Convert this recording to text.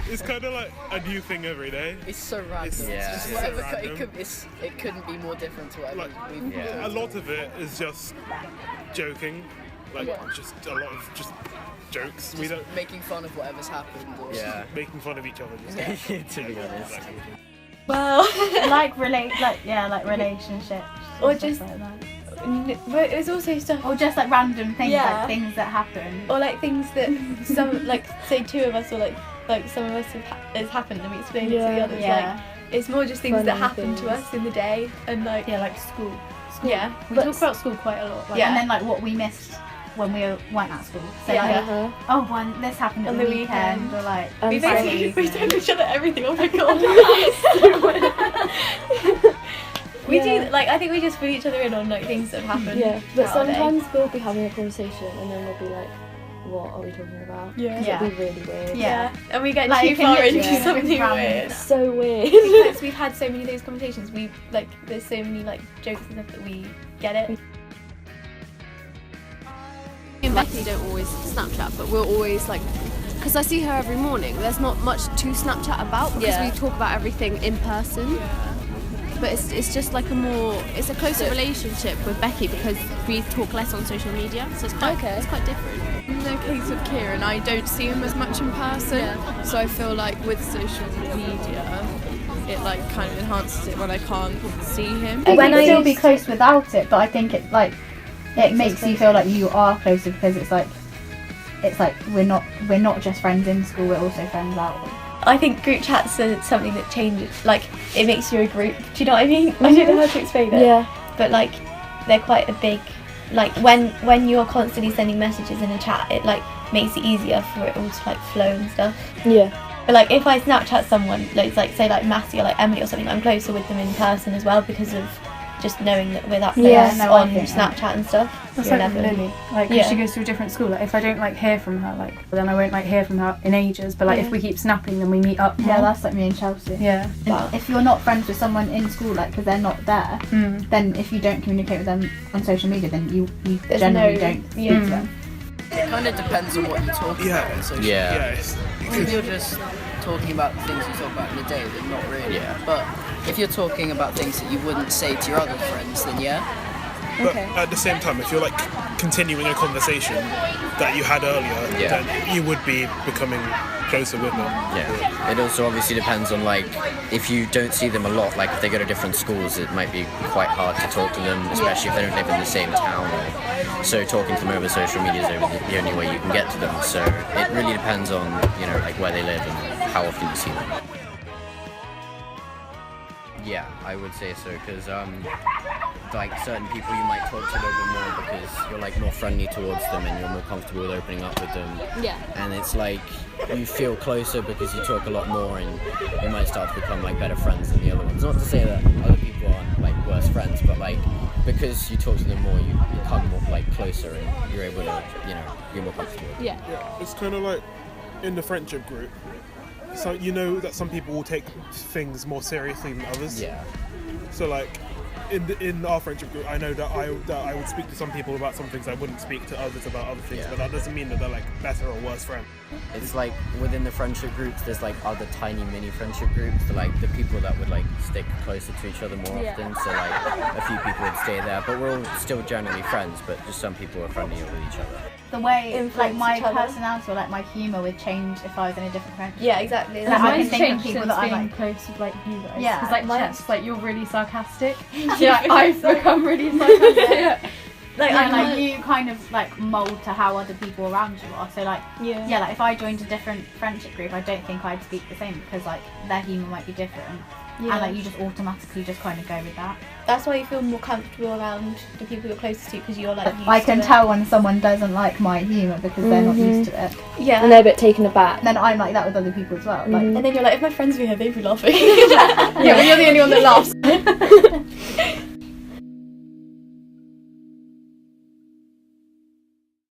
It's kind of like a new thing every day. It's so random. Yeah. It's just So whatever. random. It couldn't be more different to whatever Like, we've Yeah. a lot of it is just joking, like just a lot of just jokes. We don't making fun of whatever's happened. Or Yeah. making fun of each other. Just To be honest. Exactly. Well, like relationships Or and stuff just- like that. but it was also stuff, Or just like random things, Yeah. like things that happen. or like things that some, like say two of us, or like some of us has happened, and we explain it to the others. Yeah. Like it's more just things that Funny happen to things. us in the day, and like Yeah, like school. yeah, We but talk about school quite a lot. Like, Yeah. And then like what we missed when we weren't at school. So Yeah. like, Uh-huh. oh, this happened at On the the weekend, weekend. or like we basically Fridays, tell each other everything. Oh my god. We do, like, I think we just fill each other in on like things that have happened. Yeah, but throughout our day. sometimes we'll be having a conversation and then we'll be like, what are we talking about? Yeah. It'll be really weird. Yeah. And we get Like, too you can far literally into just something run weird. So weird. Because we've had so many of those conversations, we like there's so many like jokes and stuff that we get it. Me and Becky don't always Snapchat, but we're always like, because I see her every morning, there's not much to Snapchat about because Yeah. we talk about everything in person. But it's just like it's a closer relationship with Becky because we talk less on social media, so it's quite different. In the case of Kieran, I don't see him as much in person, so I feel like with social media, it like kind of enhances it when I can't see him. You When can I still be used- close without it, but I think it makes you feel like you are closer because it's like we're not just friends in school, we're also friends out. I think group chats are something that changes, like it makes you a group. Do you know what I mean? I don't know how to explain it. Yeah. But like they're quite a big, like when you're constantly sending messages in a chat, it like makes it easier for it all to like flow and stuff. Yeah. But like if I Snapchat someone, like say like Matthew or like Emily or something, I'm closer with them in person as well because of just knowing that we're that close Yeah, no, I on think that. Snapchat and stuff. That's You're like never- Lily, like 'cause Yeah. she goes to a different school. Like if I don't like hear from her, like then I won't like hear from her in ages. But like if we keep snapping, then we meet up more. Yeah, that's like me and Chelsea. Yeah. And if you're not friends with someone in school, like because they're not there, then if you don't communicate with them on social media, then you There's generally no- don't speak yeah. to them. It kind of depends on what you talk about on social Yeah. Yeah, it's, If you're just talking about things you talk about in the day, then not really. Yeah. But if you're talking about things that you wouldn't say to your other friends, then yeah. but at the same time, if you're like continuing a conversation that you had earlier, Yeah. then you would be becoming closer with them. Yeah. It also obviously depends on like if you don't see them a lot, like if they go to different schools, it might be quite hard to talk to them, especially if they don't live in the same town. So talking to them over social media is the only way you can get to them. So it really depends on like where they live and how often you see them. Yeah, I would say so because like certain people you might talk to a little bit more because you're like more friendly towards them and you're more comfortable with opening up with them. Yeah. And it's like you feel closer because you talk a lot more and you might start to become like better friends than the other ones. Not to say that other people aren't like worse friends, but like because you talk to them more, you become more like closer and you're able to you're more comfortable. Yeah. It's kind of like in the friendship group. So you know that some people will take things more seriously than others. Yeah. So like in our friendship group, I know that I would speak to some people about some things I wouldn't speak to others about other things, Yeah. but that doesn't mean that they're like better or worse friends. It's like within the friendship groups, there's like other tiny mini friendship groups. So like the people that would like stick closer to each other more often. So like a few people would stay there, but we're all still generally friends. But just some people are friendlier with each other. The way Influence like my each other. personality or like my humour would change if I was in a different friendship. Yeah, exactly. Like, I Mine's can think of changed people since that I being like. close with like you guys. Yeah, Because like mine's- Chess, like you're really sarcastic. Yeah, I've become really sarcastic. Like, Yeah, like you kind of like mould to how other people around you are. So like, yeah, like if I joined a different friendship group, I don't think I'd speak the same because like their humour might be different, and like you just automatically just kind of go with that. That's why you feel more comfortable around the people you're closest to because you're like used I can to it. tell when someone doesn't like my humour because they're not used to it. Yeah, And they're a bit taken aback. And then I'm like that with other people as well. Like, and then you're like, if my friends were here, they'd be laughing. Yeah, but you're the only one that laughs.